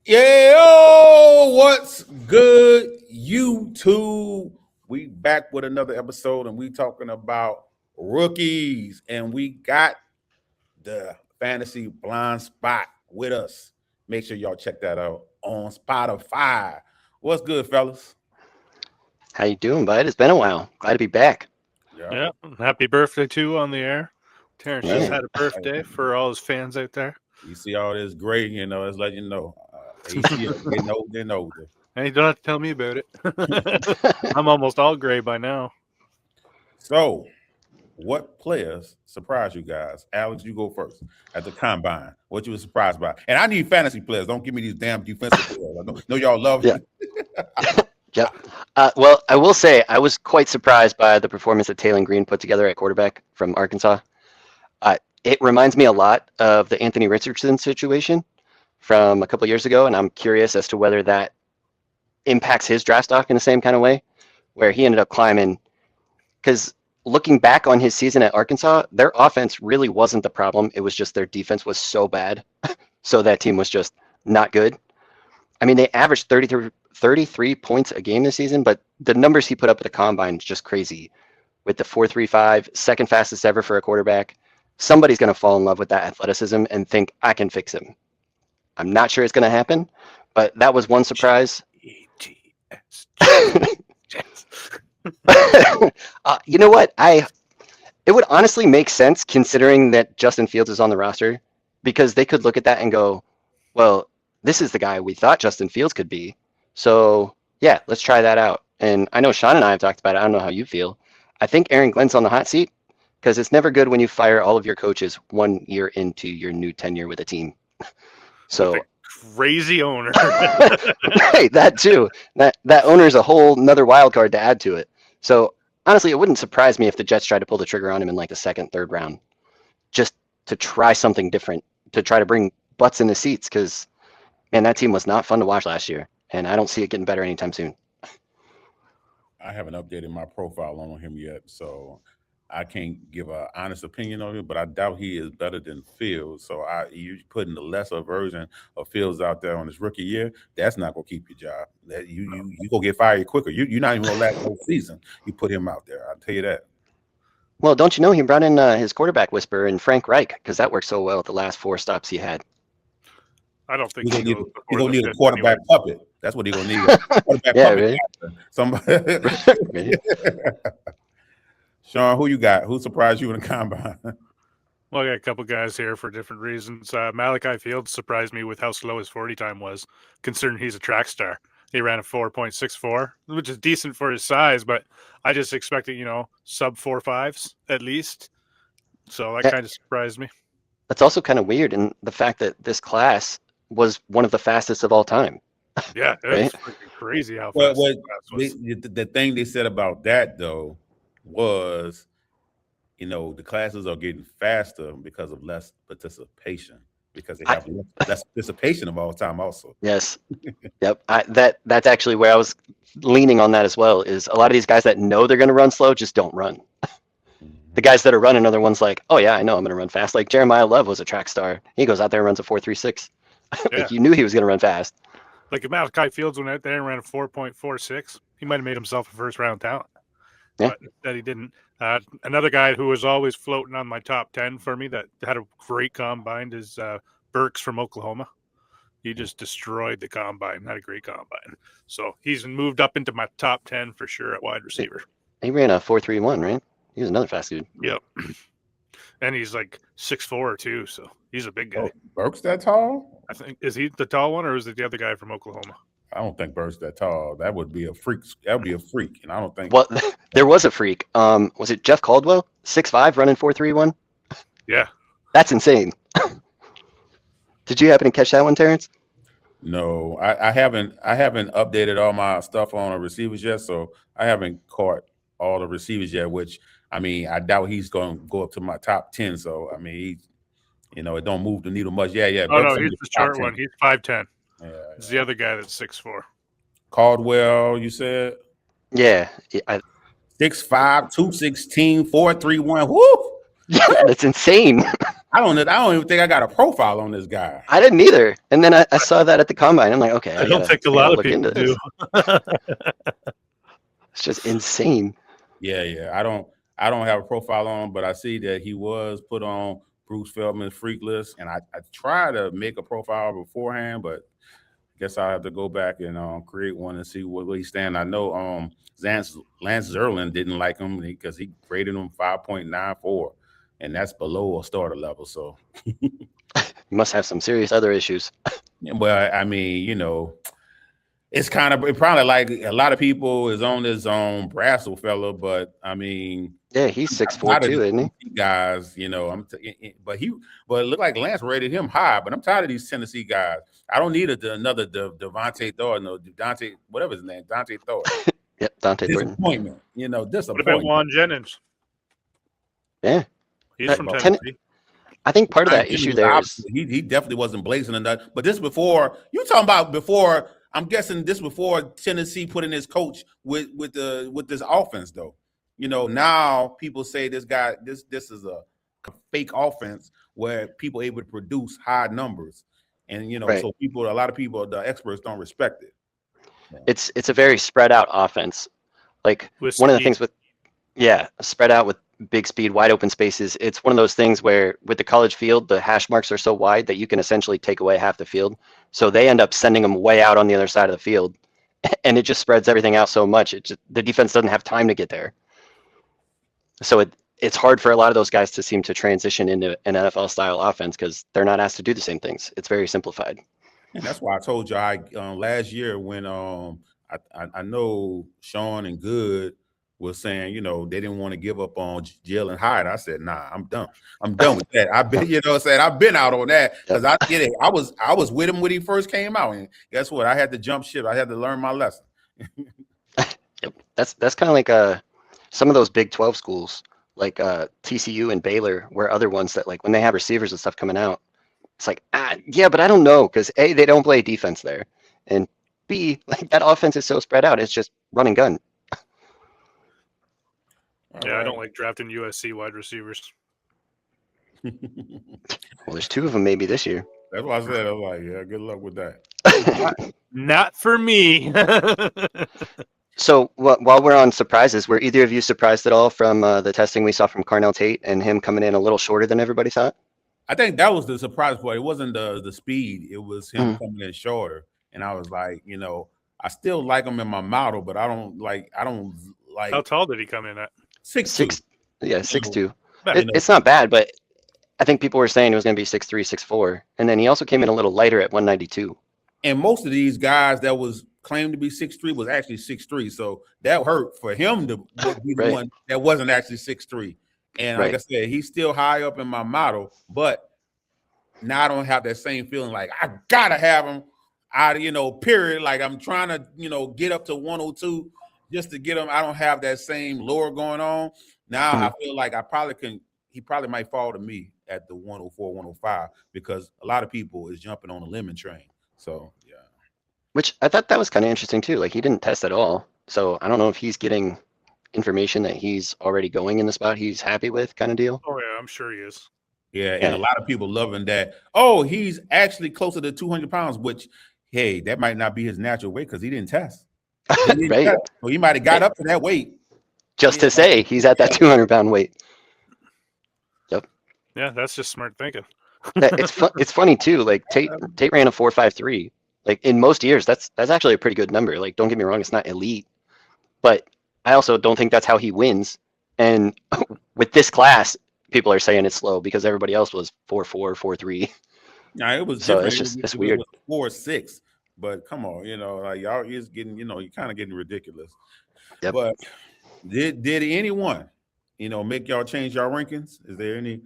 Yo, what's good, YouTube? We back with another episode, and we talking about rookies, and we got the fantasy blind spot with us. Make sure y'all check that out on Spotify. What's good, fellas? How you doing, bud? It's been a while. Glad to be back. Yeah. Happy birthday too on the air. Terrence just Yeah. had a birthday for all his fans out there. You see all this gray, it's letting you know. Getting getting older. And you don't have to tell me about it. I'm almost all gray by now. So, what players surprised you guys? Alex, you go first at the combine. What you were surprised by? And I need fantasy players. Don't give me these damn defensive players. I know y'all love Yeah. me. Yep. Well, I will say I was quite surprised by the performance that Taylor Green put together at quarterback from Arkansas. It reminds me a lot of the Anthony Richardson situation from a couple of years ago, and I'm curious as to whether that impacts his draft stock in the same kind of way, where he ended up climbing. Because looking back on his season at Arkansas, their offense really wasn't the problem. It was just their defense was so bad, so that team was just not good. I mean, they averaged 33 points a game this season, but the numbers he put up at the combine is just crazy. With the 4.35, second fastest ever for a quarterback, somebody's going to fall in love with that athleticism and think, I can fix him. I'm not sure it's going to happen, but that was one surprise. You know what? It would honestly make sense considering that Justin Fields is on the roster, because they could look at that and go, well, this is the guy we thought Justin Fields could be. So, yeah, let's try that out. And I know Sean and I have talked about it. I don't know how you feel. I think Aaron Glenn's on the hot seat, because it's never good when you fire all of your coaches 1 year into your new tenure with a team. So with a crazy owner. Right, that too. That owner is a whole another wild card to add to it. So honestly, it wouldn't surprise me if the Jets tried to pull the trigger on him in like the second, third round, just to try something different, to try to bring butts in the seats. Because man, that team was not fun to watch last year, and I don't see it getting better anytime soon. I haven't updated my profile on him yet, so I can't give an honest opinion on him, but I doubt he is better than Fields. So you putting the lesser version of Fields out there on his rookie year, that's not gonna keep your job. That you gonna get fired quicker. You're not even gonna last the whole season. You put him out there. I'll tell you that. Well, don't you know he brought in his quarterback whisperer and Frank Reich, because that worked so well at the last 4 stops he had. I don't think He's he gonna need a quarterback puppet. That's what he's gonna need. A quarterback Yeah, puppet. really? Somebody. Sean, who you got? Who surprised you in the combine? Well, I got a couple guys here for different reasons. Malachi Fields surprised me with how slow his 40 time was, considering he's a track star. He ran a 4.64, which is decent for his size, but I just expected, sub 4.5s at least. So that kind of surprised me. That's also kind of weird in the fact that this class was one of the fastest of all time. Yeah, it's freaking crazy how fast this class was. The thing they said about that, though, was, the classes are getting faster because of less participation, because they have less participation of all time also. Yes. Yep. That's actually where I was leaning on that as well, is a lot of these guys that know they're going to run slow just don't run. The guys that are running are the ones like, oh yeah, I know I'm going to run fast. Like Jeremiah Love was a track star. He goes out there and runs a 4.36. Yeah. Like you knew he was going to run fast. Like if Malachi Fields went out there and ran a 4.46, he might have made himself a first round talent. Yeah. But that he didn't. Another guy who was always floating on my top 10 for me that had a great combine is Burks from Oklahoma. He just destroyed the combine, had a great combine. So he's moved up into my top 10 for sure at wide receiver. He ran a 4.31, right? He was another fast dude. Yep. And he's like 6'4" too, so he's a big guy. Oh, Burks that tall? I think, is he the tall one or is it the other guy from Oklahoma? I don't think Burks that tall. That would be a freak. That would be a freak, and I don't think. Well, there was a freak. Was it Jeff Caldwell? 6'5", running 4.31? Yeah. That's insane. Did you happen to catch that one, Terrence? No, I haven't updated all my stuff on the receivers yet, so I haven't caught all the receivers yet, which, I mean, I doubt he's going to go up to my top 10. So, I mean, it don't move the needle much. Yeah. Oh, no, he's the short one. He's 5'10". Yeah, He's the other guy that's 6'4". Caldwell, you said? Yeah. 6'5", 216, 431. Woo! Yeah, that's insane. I don't even think I got a profile on this guy. I didn't either. And then I saw that at the combine. I'm like, okay, I don't think a I lot gotta of look people into this. do. It's just insane. Yeah. I don't have a profile on him, but I see that he was put on Bruce Feldman's freak list, and I tried to make a profile beforehand, but I guess I'll have to go back and create one and see where he stand. I know Lance Zerlin didn't like him because he graded him 5.94, and that's below a starter level. So You must have some serious other issues. well, I mean, it's probably like a lot of people is on this Brassel fella, but I mean, Yeah, he's 6'4" too, isn't he? guys, but it looked like Lance rated him high. But I'm tired of these Tennessee guys. I don't need another Devontae Thor, no Dante, whatever his name, Dante Thor. Yep, Dante Thornton. Disappointment, What about disappointment. Juan Jennings? Yeah, He's from Ten- Tennessee. I think part of that He issue was there opposite. is He definitely wasn't blazing enough. But this before you talking about before. I'm guessing this before Tennessee put in his coach with this offense though. Now people say this guy this is a fake offense where people are able to produce high numbers, and Right. so a lot of people, the experts don't respect it. it's a very spread out offense. Like With one of the speed. things with spread out with big speed, wide open spaces. It's one of those things where with the college field, the hash marks are so wide that you can essentially take away half the field. So they end up sending them way out on the other side of the field, and it just spreads everything out so much. The defense doesn't have time to get there. So it's hard for a lot of those guys to seem to transition into an NFL style offense because they're not asked to do the same things. It's very simplified. And that's why I told you last year when I know Sean and Good was saying, they didn't want to give up on Jalen Hyde. I said, nah, I'm done. I'm done with that. I've been, I've been out on that because I was with him when he first came out. And guess what? I had to jump ship. I had to learn my lesson. Yep. That's kind of like some of those Big 12 schools like TCU and Baylor were other ones that like when they have receivers and stuff coming out, it's like, yeah, but I don't know because A, they don't play defense there. And B, like that offense is so spread out. It's just run and gun. Yeah, I don't like drafting USC wide receivers. Well, there's two of them maybe this year. That's why I said, I was like, yeah, good luck with that. Not for me. So while we're on surprises, were either of you surprised at all from the testing we saw from Carnell Tate and him coming in a little shorter than everybody thought? I think that was the surprise part. It wasn't the speed. It was him coming in shorter. And I was like, I still like him in my model, but I don't like How tall did he come in at? 6'2". Yeah, 6'2". Yeah, It's not bad, but I think people were saying it was going to be 6'3", 6'4", and then he also came in a little lighter at 192. And most of these guys that was claimed to be 6'3" was actually 6'3", so that hurt for him to be the Right. one that wasn't actually 6'3". And like I said, he's still high up in my model, but now I don't have that same feeling like I gotta have him out of period. Like I'm trying to get up to 102 just to get him. I don't have that same lure going on. Now I feel like he probably might fall to me at the 104, 105 because a lot of people is jumping on the lemon train. So yeah. Which I thought that was kind of interesting too. Like he didn't test at all. So I don't know if he's getting information that he's already going in the spot he's happy with kind of deal. Oh yeah, I'm sure he is. Yeah, and a lot of people loving that. Oh, he's actually closer to 200 pounds, which, hey, that might not be his natural weight because he didn't test. Right. Test. So he might have got up to that weight. Just to say he's at that 200-pound weight. Yeah, that's just smart thinking. It's funny too. Like Tate ran a 4.53. Like in most years, that's actually a pretty good number. Like don't get me wrong, it's not elite, but I also don't think that's how he wins. And with this class, people are saying it's slow because everybody else was 4.4, 4.3. Now it was So different. it's weird. 4.6, but come on, like y'all is getting, you're kind of getting ridiculous. Yep. But did anyone, make y'all change your rankings? Is there any?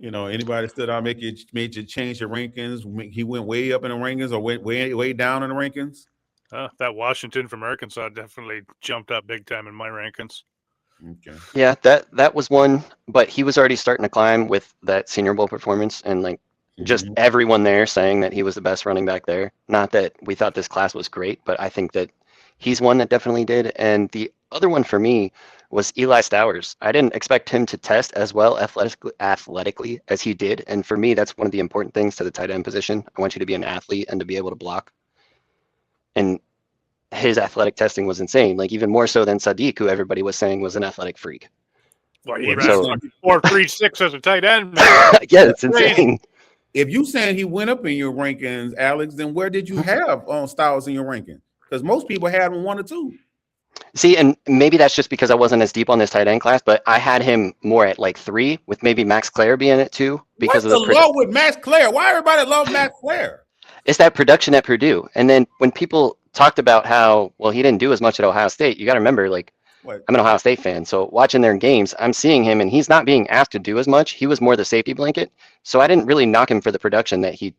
Anybody stood out, made you change your rankings? He went way up in the rankings or went way down in the rankings? That Washington from Arkansas definitely jumped up big time in my rankings. Okay. Yeah, that was one, but he was already starting to climb with that Senior Bowl performance and like just everyone there saying that he was the best running back there. Not that we thought this class was great, but I think that he's one that definitely did. And the other one for me was Eli Stowers. I didn't expect him to test as well athletically as he did. And for me, that's one of the important things to the tight end position. I want you to be an athlete and to be able to block. And his athletic testing was insane, like even more so than Sadiq, who everybody was saying was an athletic freak. Well, he Well, ran so- 4.36 as a tight end. Yeah, it's insane. If you saying he went up in your rankings, Alex, then where did you have Styles in your ranking? Because most people had him 1 or 2. See, and maybe that's just because I wasn't as deep on this tight end class, but I had him more at like 3, with maybe Max Clare being it too, because What's of the the love with Max Clare? Why everybody love Max Clare? it's that production at Purdue. And then when people talked about how, well, he didn't do as much at Ohio State, you got to remember, like, What? I'm an Ohio State fan. So watching their games, I'm seeing him and he's not being asked to do as much. He was more the safety blanket. So I didn't really knock him for the production that he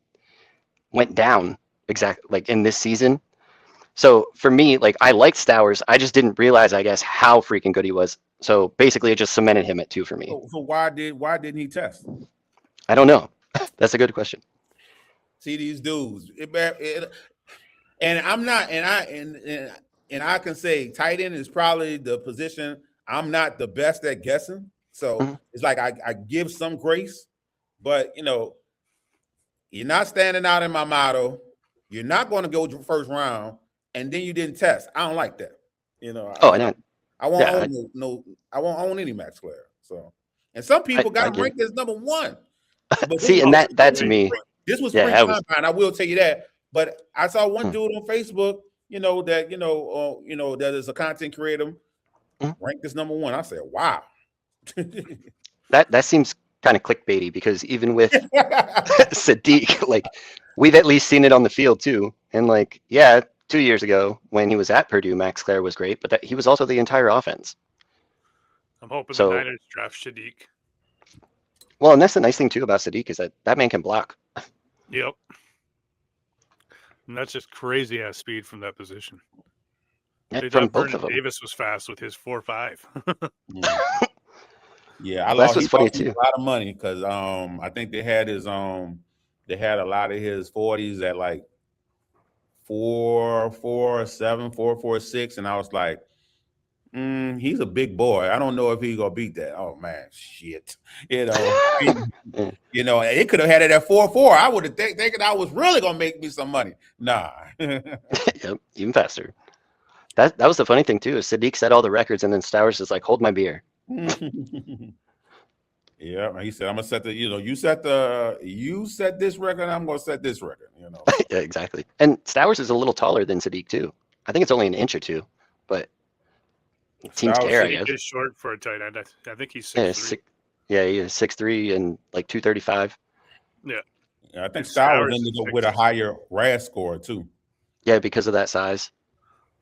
went down exactly like in this season. So for me, like I liked Stowers. I just didn't realize, I guess, how freaking good he was. So basically it just cemented him at 2 for me. So why didn't he test? I don't know. That's a good question. See these dudes, and I'm not, and I can say tight end is probably the position I'm not the best at guessing. So Mhm. it's like I give some grace, but you're not standing out in my motto. You're not going to go to first round, and then you didn't test. I don't like that. Oh, I know. I won't Yeah, own I won't own any Max Clare. So, and some people I got him get it. ranked as number 1. But See, and that to me, this was yeah, free that was- combine. I will tell you that. But I saw one Hmm. dude on Facebook, that is a content creator, ranked as number 1. I said, "Wow." that seems kind of clickbaity, because even with Sadiq, like we've at least seen it on the field too. And like, yeah, 2 years ago when he was at Purdue, Max Clare was great, but that he was also the entire offense. I'm hoping So- the Niners draft Sadiq. Well, and that's the nice thing too about Sadiq is that man can block. Yep. And that's just crazy ass speed from that position. Yeah, They from thought both Vernon of them. Davis was fast with his 4.5. Yeah, Well, that's what's funny, lost too. a lot of money because I think they had they had a lot of his 40s at like 4.47, 4.46, and I was like, he's a big boy. I don't know if he's gonna beat that. Oh man, shit. It could have had it at 4.4. I would have thinking I was really gonna make me some money. Nah. Yep, even faster. That was the funny thing too. Is Sadiq set all the records, and then Stowers is like, "Hold my beer." Yeah, he said, "I'm gonna set the. You set this record. I'm gonna set this record." Yeah, exactly. And Stowers is a little taller than Sadiq too. I think it's only an inch or 2, but teams Stowers- care, I He guess. is short for a tight end. I think he's 6'3". Yeah, he is 6'3" and like 235. Yeah, I think And Stowers Stowers ended is up with a 6'6". higher RAS score too. Yeah, because of that size.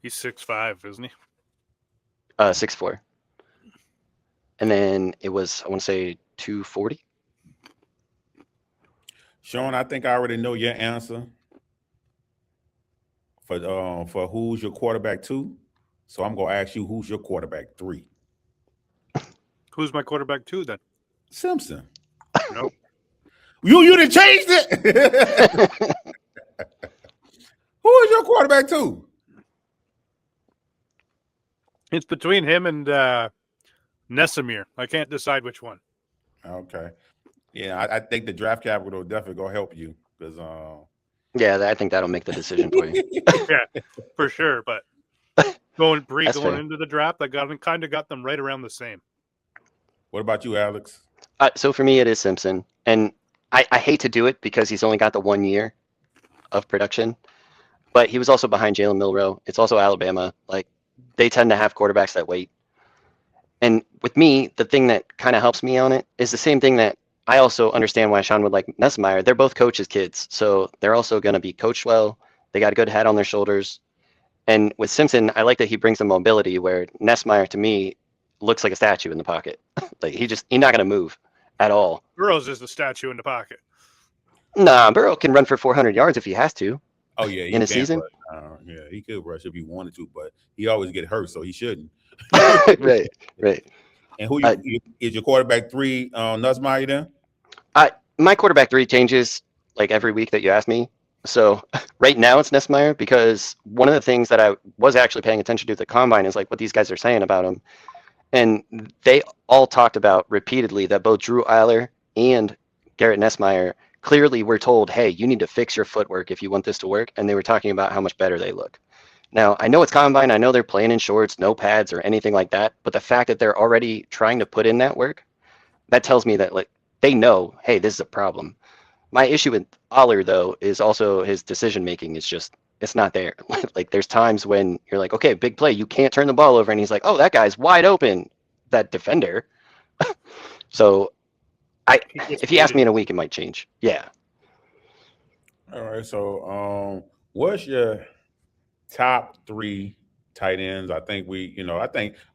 He's 6'5", isn't he? 6'4". And then it was, I want to say 240. Sean, I think I already know your answer for who's your quarterback 2. So I'm gonna ask you who's your quarterback 3. Who's my quarterback 2 then? Simpson. Nope. You done changed it. Who is your quarterback 2? It's between him and Nesimir. I can't decide which one. Okay. Yeah, I think the draft capital definitely gonna help you because Yeah, I think that'll make the decision for you. For sure, but going That's fair. into the draft, I kind of got them right around the same. What about you, Alex? So for me, it is Simpson. And I hate to do it because he's only got the 1 year of production, but he was also behind Jalen Milroe. It's also Alabama. Like, they tend to have quarterbacks that wait. And with me, the thing that kind of helps me on it is the same thing that I also understand why Sean would like Nesimir. They're both coaches' kids, so they're also going to be coached well. They got a good head on their shoulders. And with Simpson, I like that he brings the mobility where Nesimir, to me, looks like a statue in the pocket. Like, he's not going to move at all. Burrows is the statue in the pocket. Nah, Burrow can run for 400 yards if he has to. Oh yeah, he In a can season? rush. Yeah, he could rush if he wanted to, but he always get hurt, so he shouldn't. Right. And who is your quarterback 3? Nussmeier then? My quarterback 3 changes like every week that you ask me. So right now it's Nesmeyer because one of the things that I was actually paying attention to at the combine is like what these guys are saying about him. And they all talked about repeatedly that both Drew Eiler and Garrett Nesmeyer clearly were told, hey, you need to fix your footwork if you want this to work. And they were talking about how much better they look. Now, I know it's combine. I know they're playing in shorts, no pads or anything like that. But the fact that they're already trying to put in that work, that tells me that like they know, hey, this is a problem. My issue with Aller, though, is also his decision making is just it's not there. Like there's times when you're like, okay, big play, you can't turn the ball over, and he's like, oh, that guy's wide open, that defender. So He gets if you ask me baited. in a week, it might change. Yeah. All right. So, what's your top 3 tight ends? I think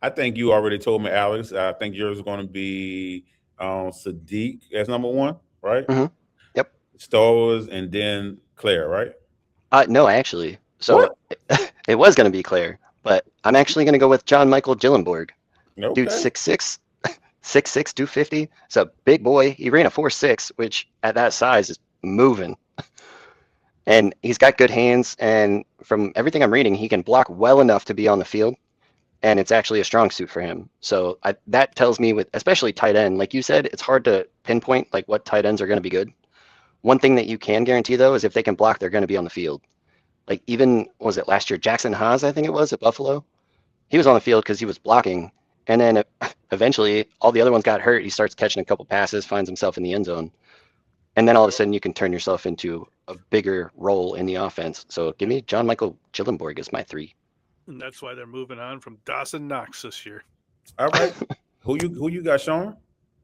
I think you already told me, Alex. I think yours is going to be Sadiq as number 1, right? Mhm. Yep. Stowers and then Claire, right? No, actually. What? So it was going to be Claire, but I'm actually going to go with John Michael Gillenborg. Dude, Okay. 6'6", 6'6", 250. It's a big boy. He ran a 4.6, which at that size is moving. And he's got good hands. And from everything I'm reading, he can block well enough to be on the field. And it's actually a strong suit for him. So that tells me with especially tight end, like you said, it's hard to pinpoint like what tight ends are going to be good. One thing that you can guarantee though is if they can block, they're going to be on the field. Like even was it last year, Jackson Haas, I think it was at Buffalo. He was on the field because he was blocking, and then eventually all the other ones got hurt. He starts catching a couple passes, finds himself in the end zone, and then all of a sudden you can turn yourself into a bigger role in the offense. So give me John Michael Gillenborg as my 3. And that's why they're moving on from Dawson Knox this year. All right. Who you got, Sean?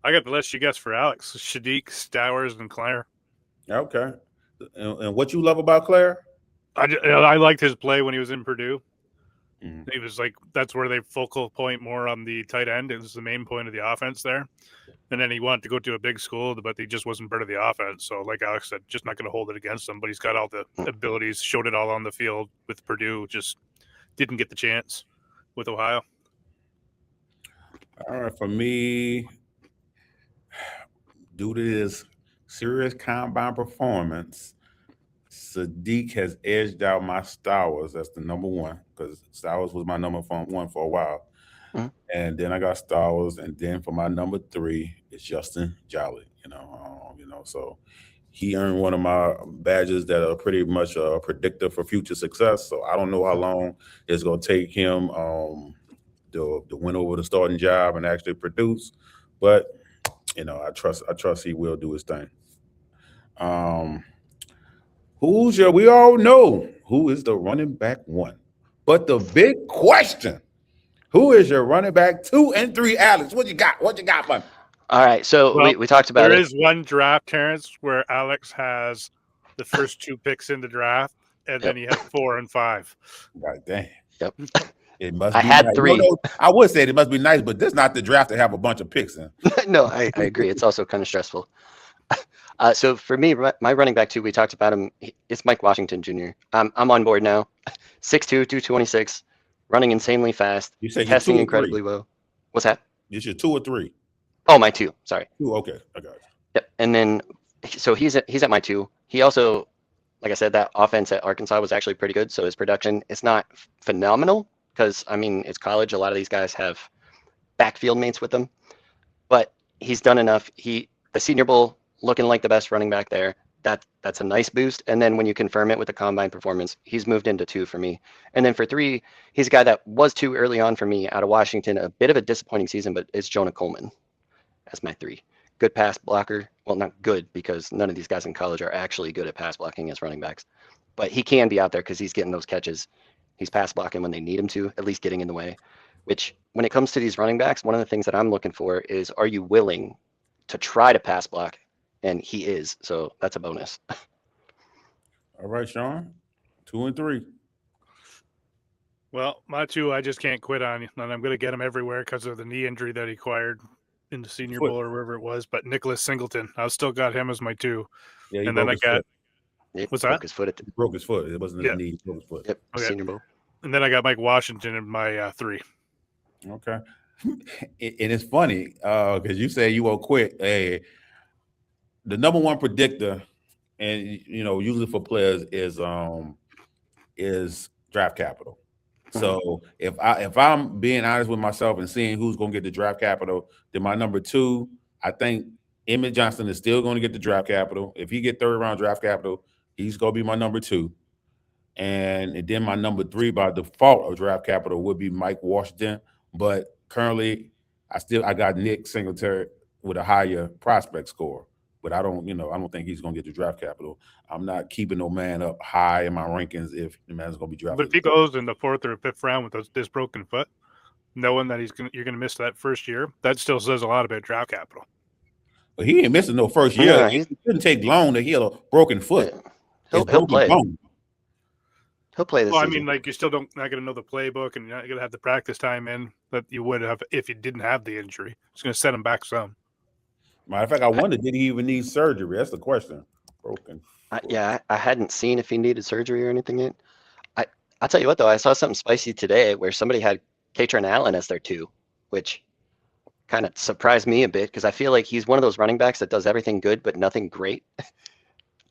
I got the list you guessed for Alex: Shadiq, Stowers, and Claire. Okay. And what you love about Claire? I liked his play when he was in Purdue. Mhm. He was like, that's where they focal point more on the tight end. It was the main point of the offense there. And then he wanted to go to a big school, but he just wasn't part of the offense. So, like Alex said, just not going to hold it against him. But he's got all the abilities, showed it all on the field with Purdue. Just didn't get the chance with Ohio. All right. For me, due to his serious combine performance, Sadiq has edged out my Stowers. That's the number 1 because Stowers was my number 1 for a while. Mhm. And then I got Stowers, and then for my number 3, it's Justin Jolly. So he earned one of my badges that are pretty much a predictor for future success. So I don't know how long it's going to take him to win over the starting job and actually produce, but I trust he will do his thing. We all know who is the running back 1, but the big question: who is your running back 2 and 3, Alex? What you got, man? All right, so Well, we talked about there it. is one draft, Terrence, where Alex has the first 2 picks in the draft, and then he has 4 and 5. God damn. Yep. It must I be had nice. 3. No, I would say it must be nice, but this is not the draft to have a bunch of picks in. No, I agree. It's also kind of stressful. So for me, my running back 2, we talked about him. It's Mike Washington Jr. I'm on board now. 6'2", 226, running insanely fast, You say you're 2 testing or 3? incredibly well. What's that? Is your 2 or 3? Oh, my 2. Sorry. 2. Okay, I got you. Yep. And then, so he's at my 2. He also, like I said, that offense at Arkansas was actually pretty good. So his production, it's not phenomenal because I mean it's college. A lot of these guys have backfield mates with them, but he's done enough. The Senior Bowl looking like the best running back there. That's a nice boost. And then when you confirm it with the combine performance, he's moved into 2 for me. And then for 3, he's a guy that was 2 early on for me out of Washington. A bit of a disappointing season, but it's Jonah Coleman as my 3. Good pass blocker. Well, not good because none of these guys in college are actually good at pass blocking as running backs. But he can be out there because he's getting those catches. He's pass blocking when they need him to, at least getting in the way. Which, when it comes to these running backs, one of the things that I'm looking for is, are you willing to try to pass block? And he is, so that's a bonus. All right, Sean. 2 and 3. Well, my 2, I just can't quit on, and I'm going to get him everywhere because of the knee injury that he acquired in the Senior Foot. Bowl or wherever it was. But Nicholas Singleton, I've still got him as my 2. Yeah, he And then broke I his got foot. He What's broke that? his foot at the He broke his foot. It wasn't his Yeah. knee. He broke his foot. yep, Okay. Senior Bowl. And then I got Mike Washington in my 3. Okay. And it's funny because you say you won't quit. Hey, the number 1 predictor and usually for players is draft capital. So if I'm being honest with myself and seeing who's going to get the draft capital, then my number 2, I think Emmett Johnson is still going to get the draft capital. If he get 3rd round draft capital, he's going to be my number 2. And then my number 3 by default of draft capital would be Mike Washington. But currently, I got Nick Singletary with a higher prospect score. But I don't think he's going to get the draft capital. I'm not keeping no man up high in my rankings if the man's going to be drafted. But if he goes in the 4th or 5th round with this broken foot, knowing that you're going to miss that first year, that still says a lot about draft capital. But he ain't missing no first year. Yeah, it shouldn't take long to heal a broken foot. He'll play. Bone. He'll play this Well, I season. mean, like, you're still not going to know the playbook, and you're not going to have the practice time in that you would have if you didn't have the injury. It's going to set him back some. Matter of fact, I wonder, did he even need surgery? That's the question. Broken. I hadn't seen if he needed surgery or anything yet. I'll tell you what, though, I saw something spicy today where somebody had Katron Allen as their 2, which kind of surprised me a bit because I feel like he's one of those running backs that does everything good but nothing great.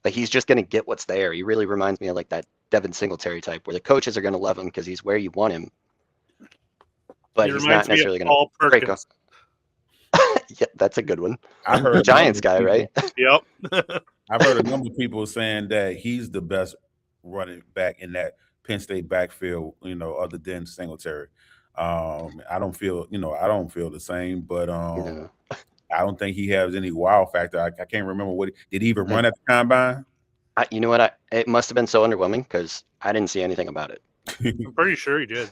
Like, he's just going to get what's there. He really reminds me of like that Devin Singletary type where the coaches are going to love him because he's where you want him. But he's not necessarily going to break us. Yeah, that's a good one. I heard the Giants guy, right? Yep. I've heard a number of people saying that he's the best running back in that Penn State backfield, other than Singletary. I don't feel the same, but I don't think he has any wow factor. I can't remember did he even run at the combine? You know what? It must have been so underwhelming because I didn't see anything about it. I'm pretty sure he did.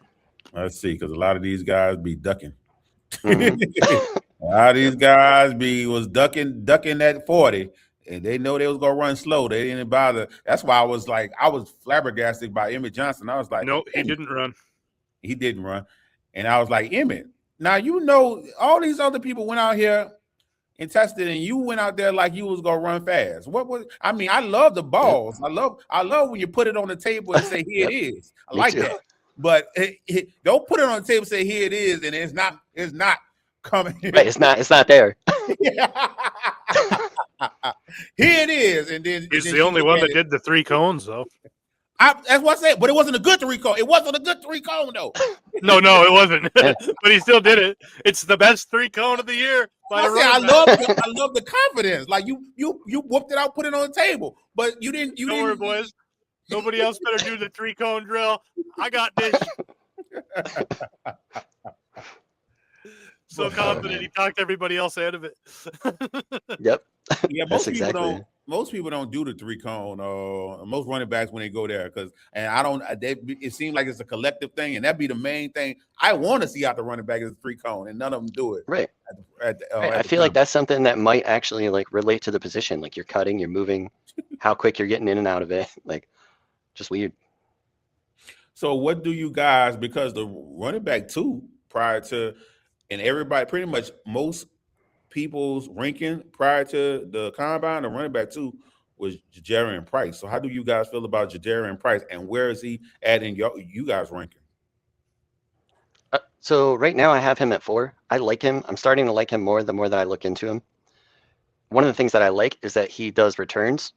Let's see, because a lot of these guys be ducking. Mm-hmm. A lot of these guys was ducking at 40, and they know they was gonna run slow. They didn't bother. That's why I was flabbergasted by Emmett Johnson. I was like, no, he didn't run. He didn't run, and I was like, Emmett. Now all these other people went out here and tested, and you went out there like you was gonna run fast. I love the balls. I love when you put it on the table and say, here it is. I like that. But don't put it on the table and say, here it is, and it's not coming. Right, it's not there. Here it is, and then he's the only one that did the 3 cones, though. That's what I said, but it wasn't a good 3 cone. It wasn't a good 3 cone, though. No, it wasn't. But he still did it. It's the best 3 cone of the year. I love the confidence. Like you whooped it out, put it on the table, but you didn't. Don't worry, boys. Nobody else better do the 3 cone drill. I got this. So confident he talked everybody else out of it. Yep. Yeah, most people don't do the 3 cone. Most running backs when they go there it seems like it's a collective thing, and that'd be the main thing I want to see out the running back is 3 cone, and none of them do it. Right. I feel like that's something that might actually like relate to the position. Like you're cutting, you're moving, how quick you're getting in and out of it. Like just weird. So what do you guys, because the running back 2 prior to, and everybody, pretty much most people's ranking prior to the combine, the running back 2 was Jadarian Price. So how do you guys feel about Jadarian Price, and where is he at in you guys ranking? So right now I have him at 4. I like him. I'm starting to like him more the more that I look into him. One of the things that I like is that he does returns.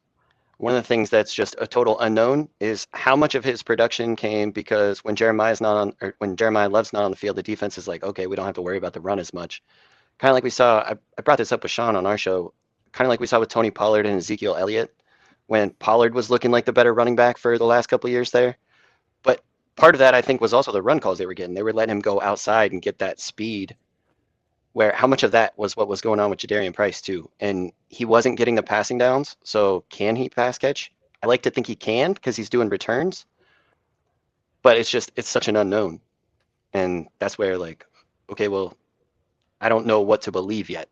One of the things that's just a total unknown is how much of his production came because when Jeremiah Love's not on the field, the defense is like, okay, we don't have to worry about the run as much. Kind of like we saw, I brought this up with Sean on our show, kind of like we saw with Tony Pollard and Ezekiel Elliott when Pollard was looking like the better running back for the last couple of years there. But part of that, I think, was also the run calls they were getting. They were letting him go outside and get that speed, where how much of that was what was going on with Jadarian Price too. And he wasn't getting the passing downs. So can he pass catch? I like to think he can because he's doing returns, but it's such an unknown. And that's where like, okay, well, I don't know what to believe yet.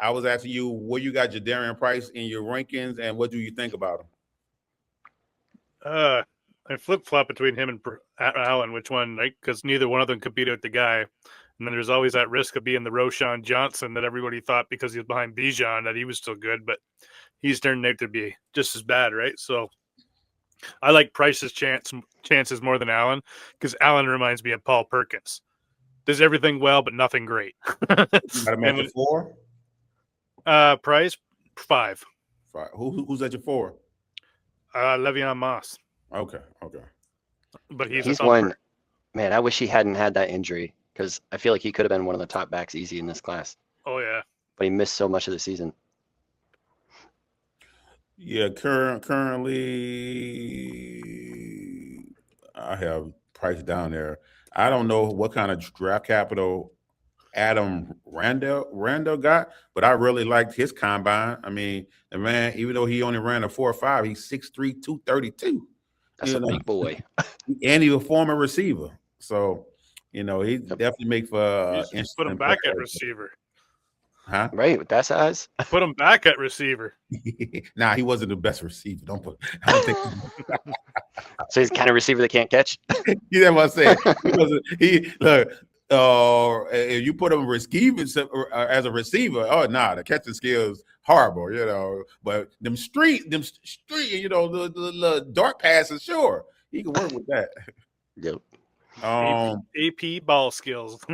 I was asking you where you got Jadarian Price in your rankings, and what do you think about him? I flip-flop between him and Allen, which one, right? Because neither one of them could beat out the guy. And then there's always that risk of being the Roschon Johnson that everybody thought because he was behind Bijan that he was still good, but he's turned out to be just as bad, right? So I like Price's chances more than Allen because Allen reminds me of Paul Perkins. Does everything well, but nothing great. Got him at 4? Price 5. 5. Who's at your 4? Le'Veon Moss, Okay. but he's a He's thumper. one. Man, I wish he hadn't had that injury because I feel like he could have been one of the top backs easy in this class. Oh yeah. But he missed so much of the season. Yeah, currently I have Price down there. I don't know what kind of draft capital Adam Randall got, but I really liked his combine. I mean, the man, even though he only ran a 4.5, he's 6'3", 232. That's a big boy. And he's a former receiver. So, he definitely make for You should put him back at receiver. Huh? Right, with that size. Put him back at receiver. Nah, he wasn't the best receiver. I don't think So he's the kind of receiver that can't catch. you know what I'm saying. If you put him receiving as a receiver, the catching skills horrible, But them street, the dark passes, sure, he can work with that. Yep. AP ball skills.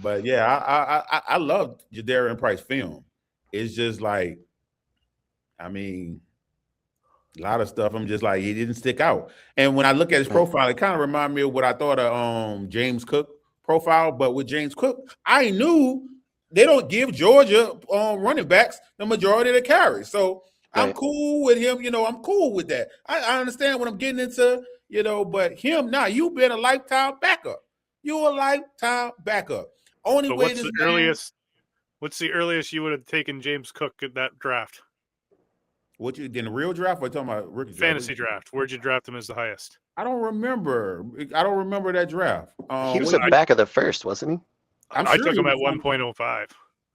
But yeah, I love Jadarian Price film. It's just like, I mean, a lot of stuff. I'm just like, he didn't stick out. And when I look at his profile, it kind of reminded me of what I thought of James Cook profile. But with James Cook, I knew they don't give Georgia running backs the majority of the carries. So I'm cool with him. I'm cool with that. I understand what I'm getting into, but him, you've been a lifetime backup. You're a lifetime backup. Only But way what's the earliest you would have taken James Cook in that draft? What you in the real draft or talking about rookie Fantasy draft? Where'd you draft him as the highest? I don't remember. that draft. He was the back of the first, wasn't he? I took him at 1.05.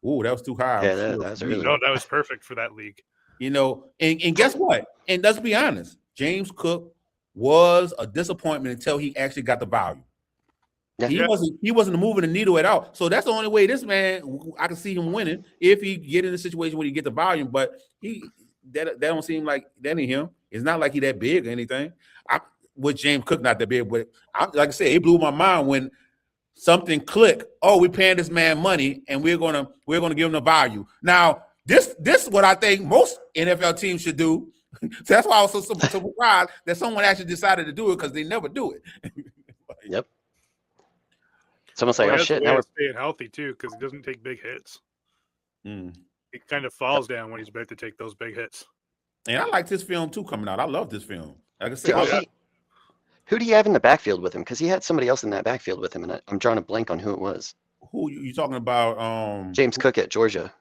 Ooh, that was too high. Yeah, that was early. No, that was perfect for that league. And guess what? And let's be honest, James Cook was a disappointment until he actually got the value. Yeah. He wasn't moving the needle at all. So that's the only way this man, I can see him winning if he get in a situation where he get the volume. But that don't seem like that ain't him. It's not like he that big or anything. With James Cook not that big, but like I said, it blew my mind when something clicked. Oh, we paying this man money and we're gonna give him the value. Now this is what I think most NFL teams should do. So that's why I was so surprised that someone actually decided to do it because they never do it. Yep. It's almost like, Well, oh shit, now we're we're staying healthy too because he doesn't take big hits. Mm. He kind of falls down when he's about to take those big hits. And I like this film too coming out. I love this film. Like I said, who do you have in the backfield with him? Because he had somebody else in that backfield with him, and I'm drawing a blank on who it was. Who you talking about? James Cook at Georgia.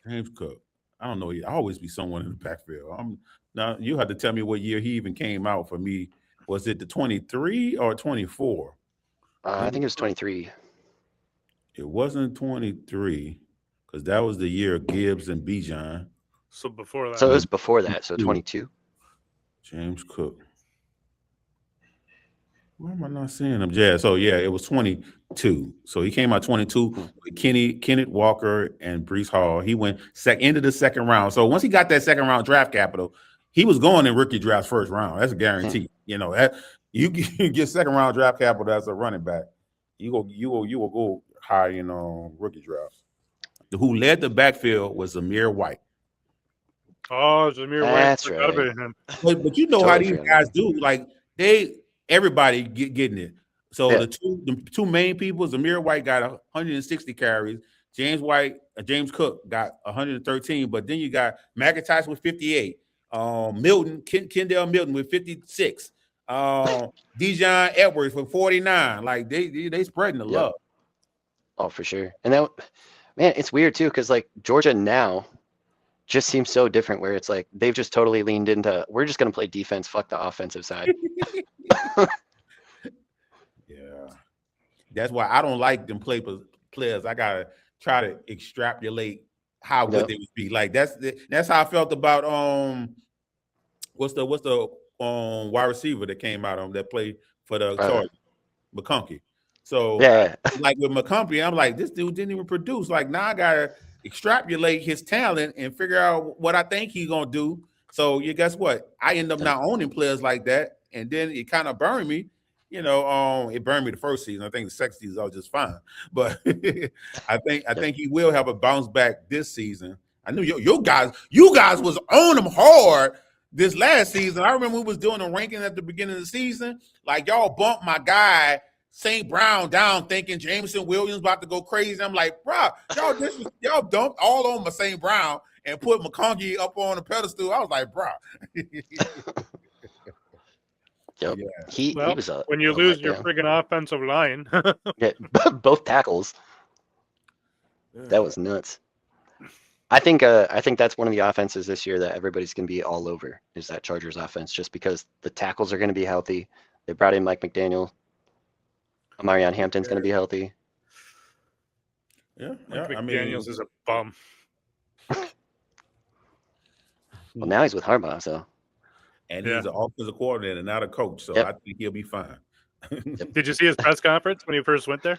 James Cook. I don't know. He always be someone in the backfield. Now you had to tell me what year he even came out for me. Was it the 23 or 24? I think it was 23. It wasn't 23 because that was the year of Gibbs and Bijan. So before that. So it was before that. So 22. James Cook. Why am I not seeing him? Yeah, so yeah, it was 22. So he came out 22 with Kenneth Walker and Breece Hall. He went into the second round. So once he got that second round draft capital, he was going in rookie drafts first round. That's a guarantee. That you get second round draft capital as a running back. You will go high in rookie drafts. Who led the backfield was Zamir White. Oh, Zamir White. That's right. But you know how these guys do. Like everybody getting it. So the two main people, Zamir White got 160 carries. James Cook got 113. But then you got McIntyre with 58. Kendall Milton with 56. Dijon Edwards for 49. Like they spreading the love. Oh, for sure. And that, man, it's weird too because like Georgia now just seems so different. Where it's like they've just totally leaned into we're just gonna play defense. Fuck the offensive side. Yeah, that's why I don't like them players. I gotta try to extrapolate how good they would be. Like that's how I felt about what's the wide receiver that came out that played for the Chargers, McConkey. So like with McConkey, I'm like, this dude didn't even produce. Like now I gotta extrapolate his talent and figure out what I think he's gonna do. So guess what? I end up not owning players like that, and then it kind of burned me. It burned me the first season. I think the second season I was just fine, but I think he will have a bounce back this season. I knew you guys was on them hard this last season. I remember we was doing a ranking at the beginning of the season. Like y'all bumped my guy St. Brown down, thinking Jameson Williams about to go crazy. I'm like, bro, y'all dumped all on my St. Brown and put McConkey up on the pedestal. I was like, bro. Yep. Yeah. He was when you lose your friggin' offensive line. yeah, both tackles. That was nuts. I think that's one of the offenses this year that everybody's going to be all over is that Chargers offense, just because the tackles are going to be healthy. They brought in Mike McDaniel. Amarion Hampton's going to be healthy. Yeah. McDaniels is a bum. Well, now he's with Harbaugh, so. And he's an offensive coordinator, not a coach. So I think he'll be fine. Did you see his press conference when he first went there?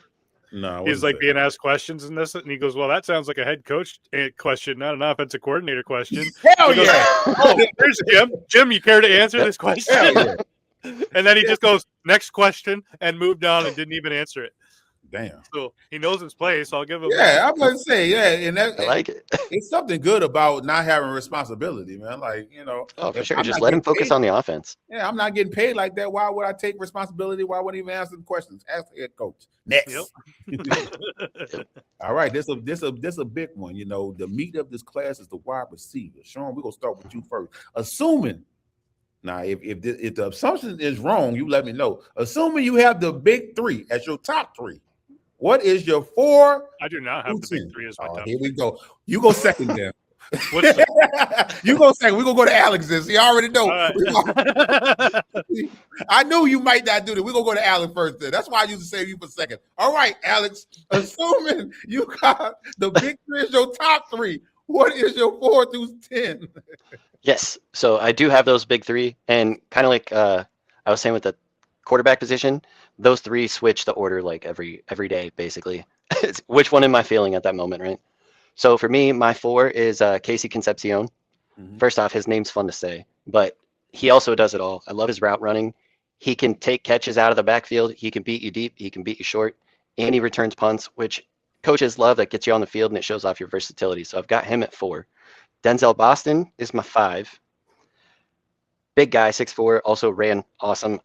No. He's like being asked questions and this, and he goes, "Well, that sounds like a head coach question, not an offensive coordinator question." Hell goes, yeah. Oh, there's Jim. Jim, you care to answer this question? Hell yeah. And then he just goes, "Next question," and moved on and didn't even answer it. Damn. So he knows his place. So I'll give him. Yeah, I'm going to say, yeah. And that, I like it. It's something good about not having responsibility, man. Like, Oh, for sure. I'm Just not let him getting focus paid- on the offense. Yeah, I'm not getting paid like that. Why would I take responsibility? Why wouldn't I even answer the questions? Ask the head coach. Next. All right, this a big one. The meat of this class is the wide receiver. Sean, we're gonna start with you first. Assuming now, if the assumption is wrong, you let me know. Assuming you have the big three as your top three, what is your 4? I do not have the big three as my top. Here we go. You go second then. What's You go second. We're gonna go to Alex this. You already know. Right. I knew you might not do that. We're gonna go to Alex first then. That's why I used to save you for second. All right, Alex. Assuming you got the big three is your top three, what is your 4 through 10? Yes. So I do have those big three. And kind of like I was saying with the quarterback position, those three switch the order like every day, basically. It's which one am I feeling at that moment, right? So for me, my 4 is Casey Concepcion. Mhm. First off, his name's fun to say, but he also does it all. I love his route running. He can take catches out of the backfield. He can beat you deep. He can beat you short. And he returns punts, which coaches love. That gets you on the field and it shows off your versatility. So I've got him at 4. Denzel Boston is my 5. Big guy, 6'4", also ran awesome.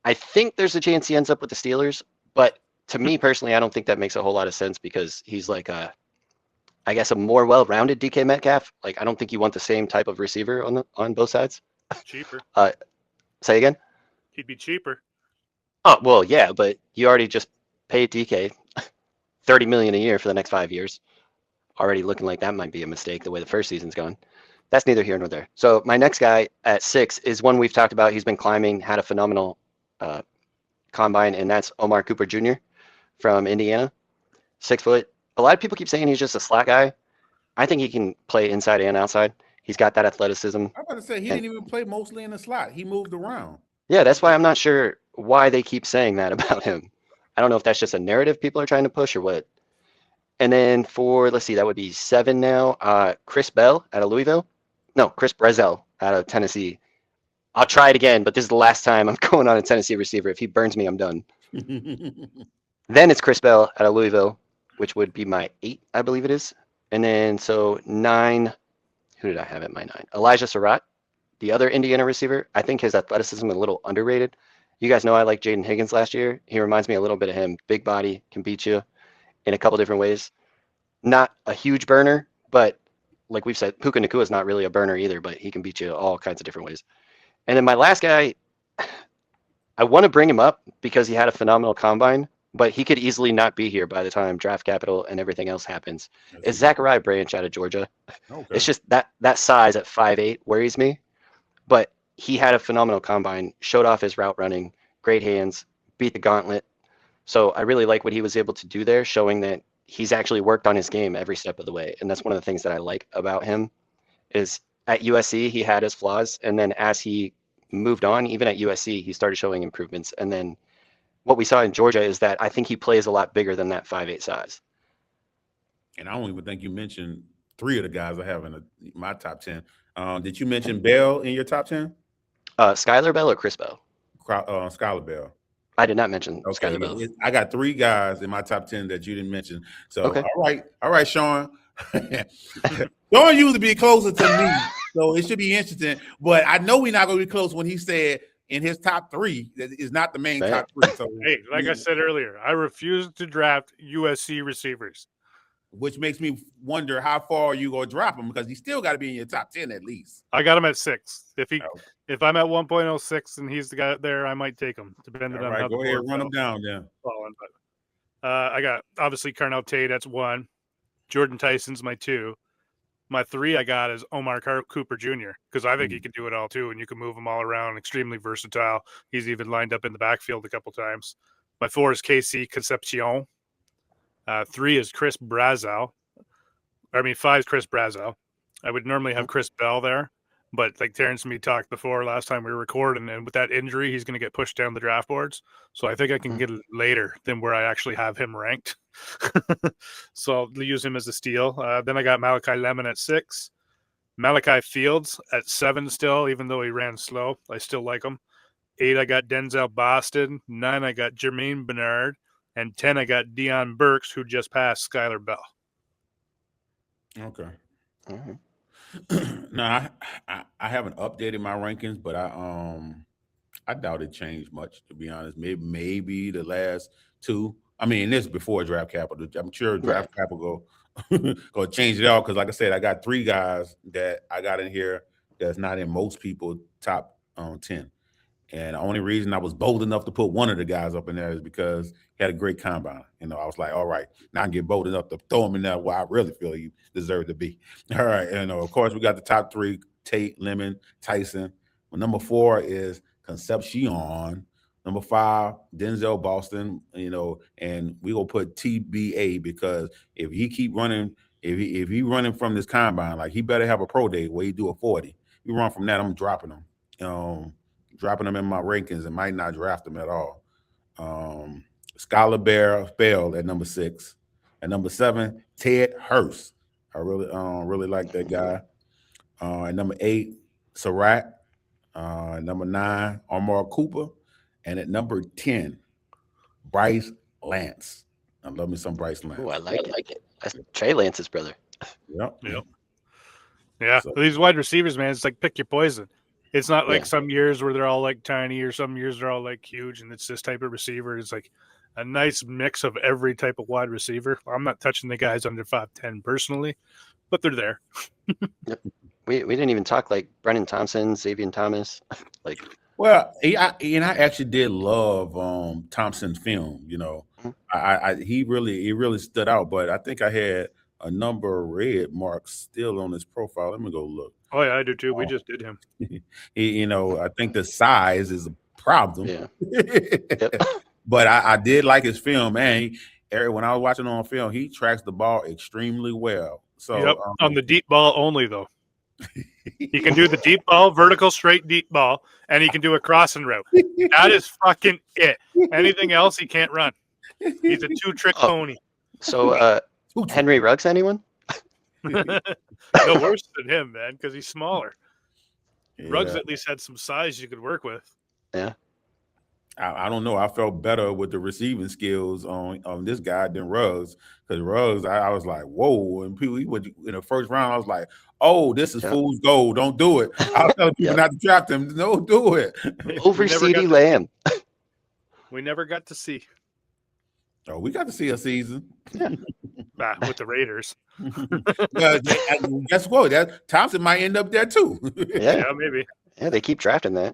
I think there's a chance he ends up with the Steelers, but to me personally, I don't think that makes a whole lot of sense because he's like a more well-rounded DK Metcalf. Like, I don't think you want the same type of receiver on both sides. Cheaper. Say again? He'd be cheaper. Oh, well, yeah, but you already just paid DK $30 million a year for the next 5 years. Already looking like that might be a mistake the way the first season's gone. That's neither here nor there. So my next guy at 6 is one we've talked about. He's been climbing, had a phenomenal combine, and that's Omar Cooper Jr. from Indiana. 6 foot. A lot of people keep saying he's just a slot guy. I think he can play inside and outside. He's got that athleticism. I'm about to say he didn't even play mostly in the slot. He moved around. Yeah, that's why I'm not sure why they keep saying that about him. I don't know if that's just a narrative people are trying to push or what. And then let's see, that would be 7 now. Chris Bell out of Louisville. No, Chris Brezel out of Tennessee. I'll try it again, but this is the last time I'm going on a Tennessee receiver. If he burns me, I'm done. Then it's Chris Bell out of Louisville, which would be my 8, I believe it is. And then so 9, who did I have at my 9? Elijah Surratt, the other Indiana receiver. I think his athleticism is a little underrated. You guys know I liked Jaden Higgins last year. He reminds me a little bit of him. Big body, can beat you in a couple different ways. Not a huge burner, but like we've said, Puka Nacua is not really a burner either, but he can beat you all kinds of different ways. And then my last guy, I want to bring him up because he had a phenomenal combine, but he could easily not be here by the time draft capital and everything else happens. It's Zachariah Branch out of Georgia. Okay. It's just that size at 5'8" worries me, but he had a phenomenal combine, showed off his route running, great hands, beat the gauntlet. So I really like what he was able to do there, showing that he's actually worked on his game every step of the way. And that's one of the things that I like about him is at USC, he had his flaws. And then as he moved on, even at USC, he started showing improvements. And then what we saw in Georgia is that I think he plays a lot bigger than that 5'8" size. And I don't even think you mentioned 3 of the guys I have in my top 10. Did you mention Bell in your top 10? Skylar Bell or Chris Bell? Skylar Bell. I did not mention Okay, Skylar Bell. I got 3 guys in my top 10 that you didn't mention. So Okay. all right, Sean. Don't usually be closer to me, so it should be interesting. But I know we're not going to be close when he said in his top 3 that is not the main Right. top 3. So, Hey, like I said earlier, I refuse to draft USC receivers. which makes me wonder how far you going to drop him because he still got to be in your top 10 at least. I got him at 6. Oh. If I'm at 1.06 and he's the guy there, I might take him, depending All on right, how go the ahead, board run him fell. down then. Falling, but, I got obviously Carnell Tate. That's 1. Jordan Tyson's my 2. My 3 I got is Omar Cooper Jr. because I think he can do it all too, and you can move him all around. Extremely versatile. He's even lined up in the backfield a couple times. My 4 is KC Concepcion. 3 is Chris Brazow. 5 is Chris Brazow. I would normally have Chris Bell there, but like Terrence and me talked before last time we were recording, and with that injury, he's going to get pushed down the draft boards. So I think I can get it later than where I actually have him ranked. So I'll use him as a steal. Then I got Malachi Lemon at 6. Malachi Fields at 7 still, even though he ran slow. I still like him. 8, I got Denzel Boston. 9, I got Jermaine Bernard. And 10, I got Dion Burks, who just passed Skylar Bell. Okay. All right. Now I haven't updated my rankings, but I doubt it changed much, to be honest. Maybe the last 2. I mean, this is before draft capital. I'm sure draft capital go change it out because, like I said, I got 3 guys that I got in here that's not in most people top 10. And the only reason I was bold enough to put one of the guys up in there is because he had a great combine. You know, I was like, all right, now I can get bold enough to throw him in there where I really feel he deserved to be. All right. And of course, we got the top 3, Tate, Lemon, Tyson. Well, number 4 is Concepcion. Number 5, Denzel Boston, you know, and we will put TBA because if he keep running, if he running from this combine, like he better have a pro day where he do a 40. You run from that, I'm dropping him. Dropping them in my rankings and might not draft them at all. Skylar Bell at number 6. At number 7, Ted Hurst. I really like that guy. At number 8, Surratt. Number 9, Amar Cooper. And at number 10, Bryce Lance. I love me some Bryce Lance. Oh, I like it. That's Trey Lance's brother. Yep. Yeah, So- these wide receivers, man, it's like pick your poison. It's not like Yeah. some years where they're all like tiny or some years they're all like huge, and it's this type of receiver. It's like a nice mix of every type of wide receiver. I'm not touching the guys under 5'10" personally, but they're there. We didn't even talk like Brennan Thompson, Xavier Thomas. Like, Well, I actually did love Thompson's film. You know, he really stood out. But I think I had a number of red marks still on his profile. Let me go look. Oh yeah, I do too. We Oh. just did him. I think the size is a problem. yeah. Yep. But I did like his film, man. Eric, when I was watching on film, he tracks the ball extremely well. So Yep, on the deep ball only though. He can do the deep ball, vertical straight deep ball, and he can do a crossing route. That is fucking it. Anything else, he can't run. He's a 2-trick Oh. pony. So, Henry Ruggs, anyone? No worse than him, man, because he's smaller. Ruggs Yeah. at least had some size you could work with. I don't know. I felt better with the receiving skills on this guy than Ruggs because Ruggs, I was like, whoa. And people, he went in the first round. I was like, oh, this is Yeah. fool's gold. Don't do it. I was telling people Yep. not to draft him. No, do it. Over We never CeeDee got Lamb. We never got to see Oh, we got to see a season. with the Raiders. But guess what? That Thompson might end up there too. Yeah. Yeah, maybe. Yeah, they keep drafting that.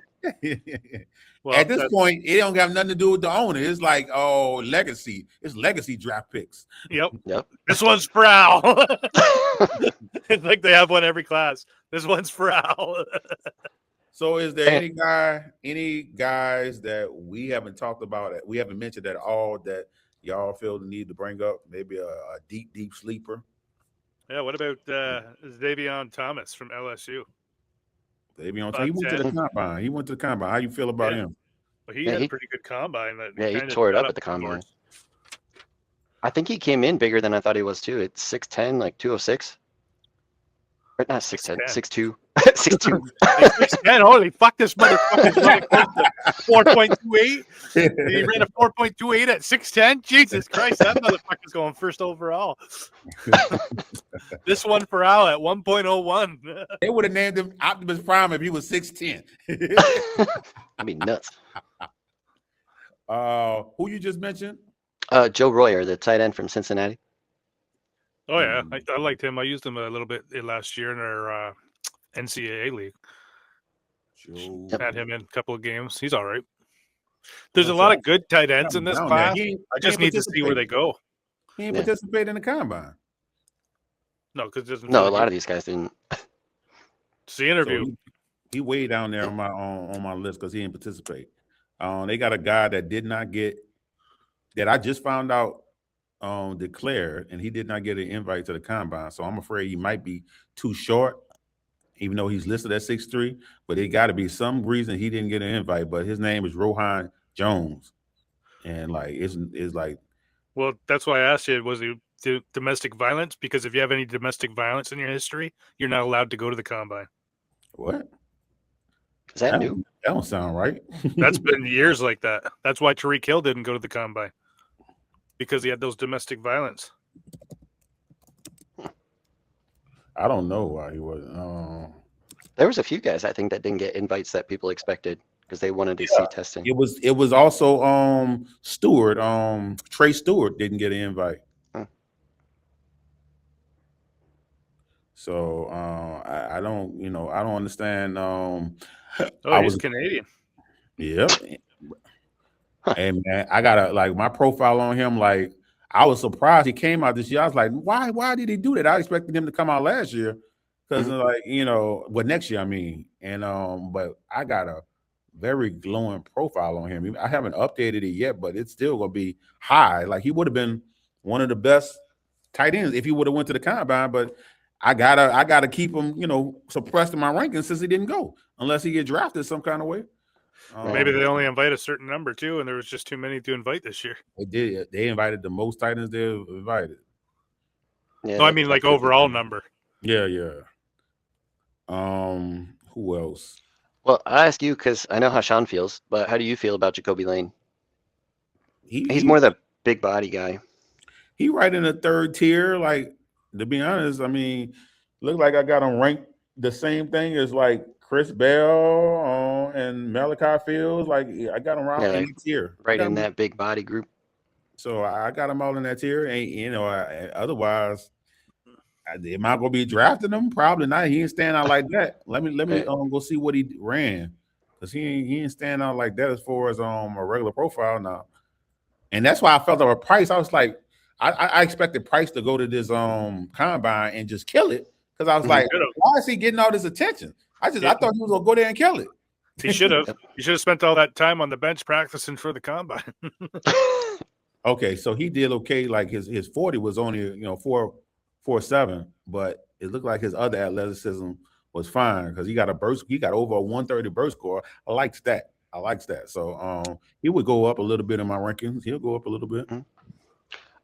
Well, At this that's- point, it don't have nothing to do with the owner. It's like, oh, legacy. It's legacy draft picks. Yep. Yep. This one's for Al. It's like they have one every class. This one's for Al. So is there any guys that we haven't talked about, we haven't mentioned at all that y'all feel the need to bring up? Maybe a deep sleeper? Yeah, what about Davion Thomas from LSU? Maybe on About he went to the 10. combine. He went to the combine. How you feel about Yeah. him? Well, he Yeah, had he- a pretty good combine. That Yeah, he kinda tore it shut up at the the combine. doors. I think he came in bigger than I thought he was too. It's 6'10", like 206. Or not 6'10", 6'10". 6'2". 6'2". Like 6'10". Holy fuck, this motherfucker's running close to 4.28. He ran a 4.28 at 6'10". Jesus Christ, that motherfucker's going first overall. This one for Al at 1.01. They would have named him Optimus Prime if he was 6'10". I mean, nuts. Who you just mentioned? Joe Royer, the tight end from Cincinnati. Oh yeah, I liked him. I used him a little bit last year in our NCAA league. Joe. Had him in a couple of games. He's all right. There's a lot of good tight ends in this Down there. class. I just need to see where they go. He ain't participate in the combine. No, because No, a lot of these guys didn't. It's the interview. So he way down there on my list because he didn't participate. They got a guy that did not get that I just found out declared, and he did not get an invite to the combine. So I'm afraid he might be too short, even though he's listed at 6'3". But it got to be some reason he didn't get an invite. But his name is Rohan Jones, and like it's like. Well, that's why I asked you, was he domestic violence? Because if you have any domestic violence in your history, you're not allowed to go to the combine. What? Is that new? That don't sound right. That's been years like that. That's why Tariq Hill didn't go to the combine, because he had those domestic violence. I don't know why he wasn't. There was a few guys I think that didn't get invites that people expected because they wanted to see testing. It was also Stewart. Trey Stewart didn't get an invite. So I don't understand. He's Canadian. Yep. Hey man, I got my profile on him. Like I was surprised he came out this year. I was like, why did he do that? I expected him to come out last year because next year I mean. And but I got a very glowing profile on him. I haven't updated it yet, but it's still gonna be high. Like he would have been one of the best tight ends if he would have went to the combine, but I gotta keep him, suppressed in my rankings since he didn't go, unless he get drafted some kind of way. Maybe they only invite a certain number too, and there was just too many to invite this year. They did. They invited the most tight ends they've invited. Yeah, no, I mean like overall number. Yeah. Who else? Well, I ask you because I know how Sean feels, but how do you feel about Jacoby Lane? He's more the big body guy. He right in the third tier. Like, to be honest, I mean, look like I got him ranked the same thing as like Chris Bell and Malachi Fields. Like I got him around in the tier. Right in that big body group. So I got him all in that tier. And otherwise, am I gonna be drafting him? Probably not. He ain't stand out like that. Let me go see what he ran. Because he ain't stand out like that as far as a regular profile now. And that's why I felt over Price. I was like, I expected Price to go to this combine and just kill it. Because I was like, why is he getting all this attention? I thought he was gonna go there and kill it. He should have. He should have spent all that time on the bench practicing for the combine. Okay, so he did okay. Like his 40 was only 4.7, but it looked like his other athleticism was fine because he got a burst. He got over a 130 burst score. I like that. So he would go up a little bit in my rankings. He'll go up a little bit. Mm-hmm.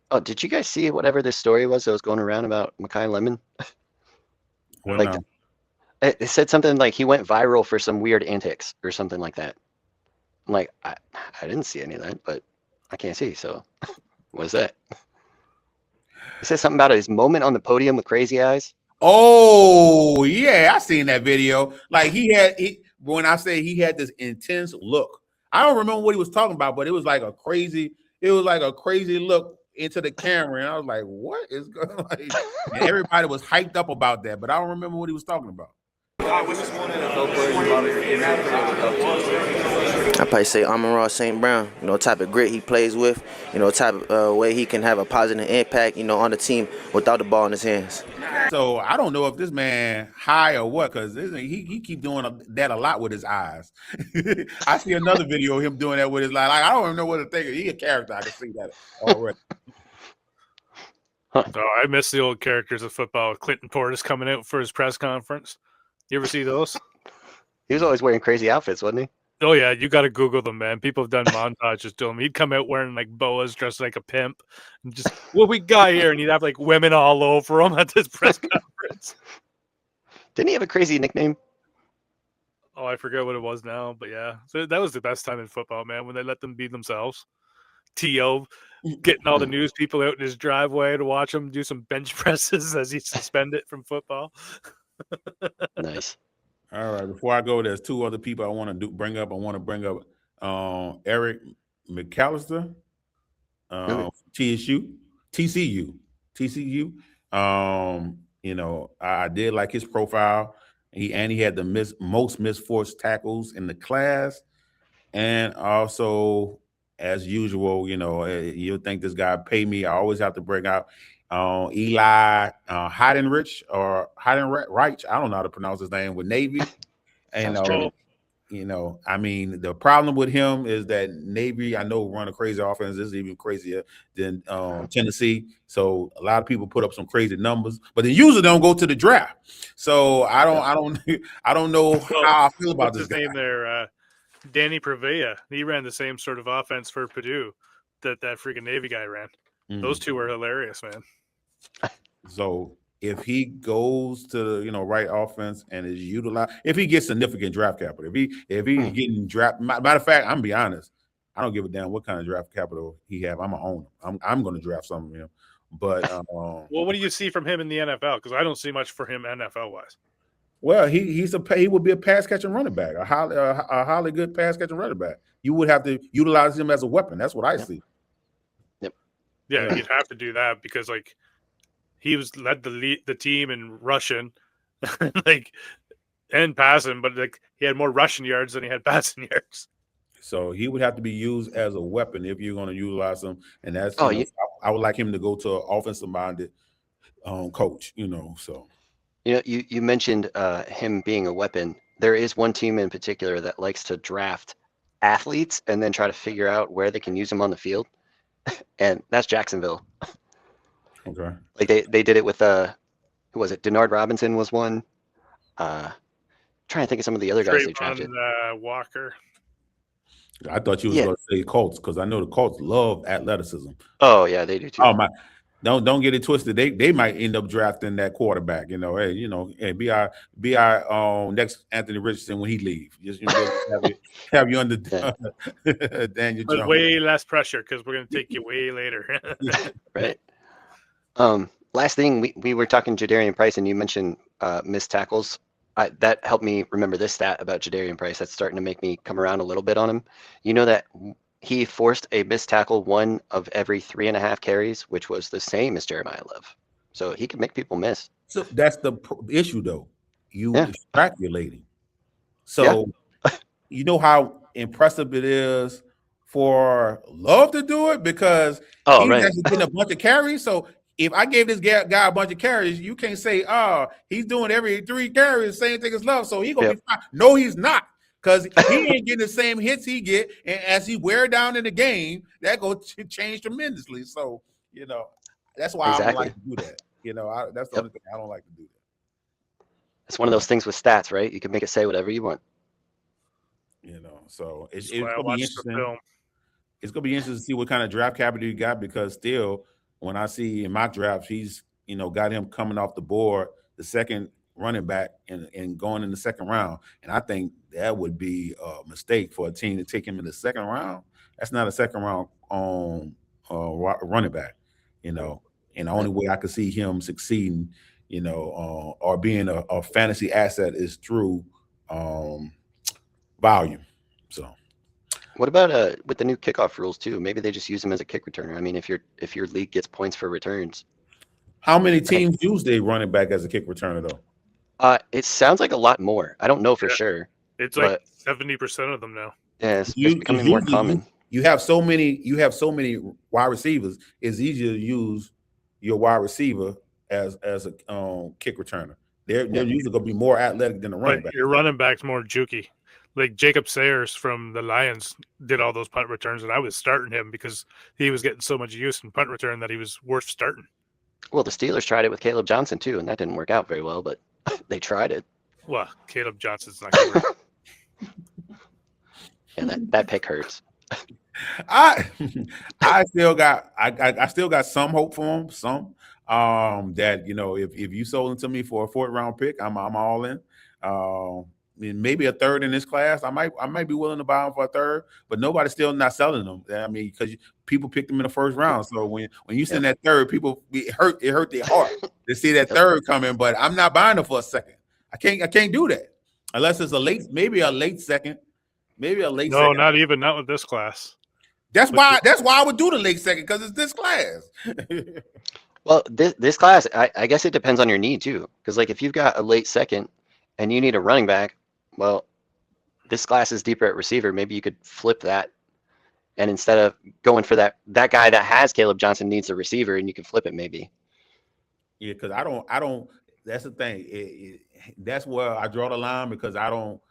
Oh, did you guys see whatever this story was that was going around about Mekhi Lemon? It said something like he went viral for some weird antics or something like that. I'm like, I didn't see any of that, but I can't see. So what is that? It says something about his moment on the podium with crazy eyes. Oh yeah, I seen that video. Like when I say he had this intense look, I don't remember what he was talking about, but it was like a crazy look into the camera, and I was like, "What is going on?" And everybody was hyped up about that, but I don't remember what he was talking about. I probably say Amon-Ra St. Brown, type of grit he plays with, type of way he can have a positive impact, on the team without the ball in his hands. So I don't know if this man high or what, because he keep doing that a lot with his eyes. I see another video of him doing that with his eyes. Like, I don't even know what to think. He a character. I can see that already. Oh, I miss the old characters of football. Clinton Portis coming out for his press conference. You ever see those? He was always wearing crazy outfits, wasn't he? Oh yeah, you got to Google them, man. People have done montages to him. He'd come out wearing like boas, dressed like a pimp, and just what we got here, and he'd have like women all over him at this press conference. Didn't he have a crazy nickname? Oh, I forget what it was now, but yeah. So that was the best time in football, man, when they let them be themselves. T.O. getting all the news people out in his driveway to watch him do some bench presses as he suspended from football. Nice. All right. Before I go, there's two other people I want to bring up. I want to bring up Eric McAllister, TCU. You know, I did like his profile. He had the most missed forced tackles in the class, and also, as usual, you know, you'll think this guy pay me. I always have to bring out Eli Heidenreich or Heidenreich. I don't know how to pronounce his name with Navy. And Sounds German. you know, I mean, the problem with him is that Navy, I know, run a crazy offense. This is even crazier than Tennessee. So a lot of people put up some crazy numbers, but they usually don't go to the draft. So I don't know how I feel about What's this his guy. name there? Danny Prevea. He ran the same sort of offense for Purdue that freaking Navy guy ran. Those two were hilarious, man. So if he goes to the right offense and is utilized, if he gets significant draft capital, if he's getting draft, matter of fact, I'm gonna be honest, I don't give a damn what kind of draft capital he have. I'm gonna own him. I'm gonna draft some of him. But well, what do you see from him in the NFL? Because I don't see much for him NFL wise. Well, he would be a pass catching running back, a highly good pass catching running back. You would have to utilize him as a weapon. That's what I see. Yep. Yeah, you'd have to do that because he led the team in rushing, and passing, but he had more rushing yards than he had passing yards. So he would have to be used as a weapon if you're going to utilize him, and that's. I would like him to go to an offensive minded coach. So. You mentioned him being a weapon. There is one team in particular that likes to draft athletes and then try to figure out where they can use them on the field, and that's Jacksonville. Okay. Like they did it with who was it? Denard Robinson was one. Trying to think of some of the other guys they drafted. Walker. I thought you was going to say Colts because I know the Colts love athleticism. Oh yeah, they do too. Oh my! Don't get it twisted. They might end up drafting that quarterback. Hey, be our next Anthony Richardson when he leaves. Just have you under Daniel Jones. But way less pressure because we're going to take you way later. Right. Last thing, we were talking Jadarian Price, and you mentioned missed tackles. That helped me remember this stat about Jadarian Price. That's starting to make me come around a little bit on him. You know that he forced a missed tackle 1 of every 3.5 carries, which was the same as Jeremiah Love. So he can make people miss. So that's the issue, though. You extrapolating. So you know how impressive it is for Love to do it because he's actually getting a bunch of carries. So if I gave this guy a bunch of carries, you can't say, he's doing every 3 carries, same thing as Love. So he's going to be fine. No, he's not. Because he ain't getting the same hits he get. And as he wear down in the game, that going to change tremendously. So, that's why I don't like to do that. That's the only thing I don't like to do that. It's one of those things with stats, right? You can make it say whatever you want. So it's going to be interesting. It's going to be interesting to see what kind of draft capital you got because still, when I see in my drafts, he's, got him coming off the board, the second running back and going in the second round. And I think that would be a mistake for a team to take him in the second round. That's not a second round running back, And the only way I could see him succeeding, or being a fantasy asset is through volume. So. What about with the new kickoff rules too? Maybe they just use him as a kick returner. I mean, if your league gets points for returns. How many teams use their running back as a kick returner though? It sounds like a lot more. I don't know for sure. It's like 70% of them now. Yeah, it's becoming more common. You have so many wide receivers. It's easier to use your wide receiver as a kick returner. They're usually going to be more athletic than a running back. Your running back's more jukey. Like Jacob Sayers from the Lions did all those punt returns, and I was starting him because he was getting so much use in punt return that he was worth starting. Well, the Steelers tried it with Caleb Johnson too, and that didn't work out very well, but they tried it. Well, Caleb Johnson's not going to work. Yeah, that pick hurts. I I still got I still got some hope for him. Some that if you sold him to me for a 4th round pick, I'm all in. And maybe a 3rd in this class. I might be willing to buy him for a 3rd, but nobody's still not selling them. I mean, because people picked them in the 1st round. So when you send that 3rd, people it hurt their heart to see that 3rd coming. But I'm not buying it for a 2nd. I can't do that unless it's maybe a late 2nd, maybe a late. No, 2nd. not with this class. That's why I would do the late 2nd, because it's this class. Well, this class, I guess it depends on your need too. Because like if you've got a late 2nd and you need a running back, well, this class is deeper at receiver. Maybe you could flip that, and instead of going for that guy that has Caleb Johnson needs a receiver, and you can flip it maybe. Yeah, because I don't. That's the thing. That's where I draw the line, because I don't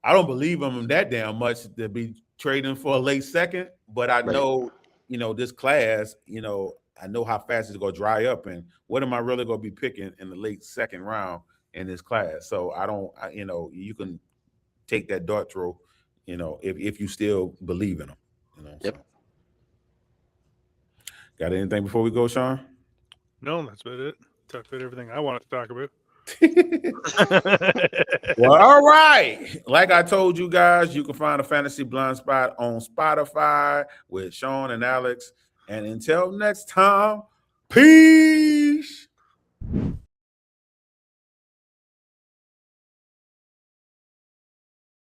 believe him that damn much to be trading for a late 2nd. But I know, this class, I know how fast it's going to dry up, and what am I really going to be picking in the late 2nd round in this class? So you can take that dart throw, if you still believe in them. Yep. So. Got anything before we go, Sean? No, that's about it. Talked about everything I wanted to talk about. Well, all right. Like I told you guys, you can find a Fantasy Blind Spot on Spotify with Sean and Alex. And until next time, peace.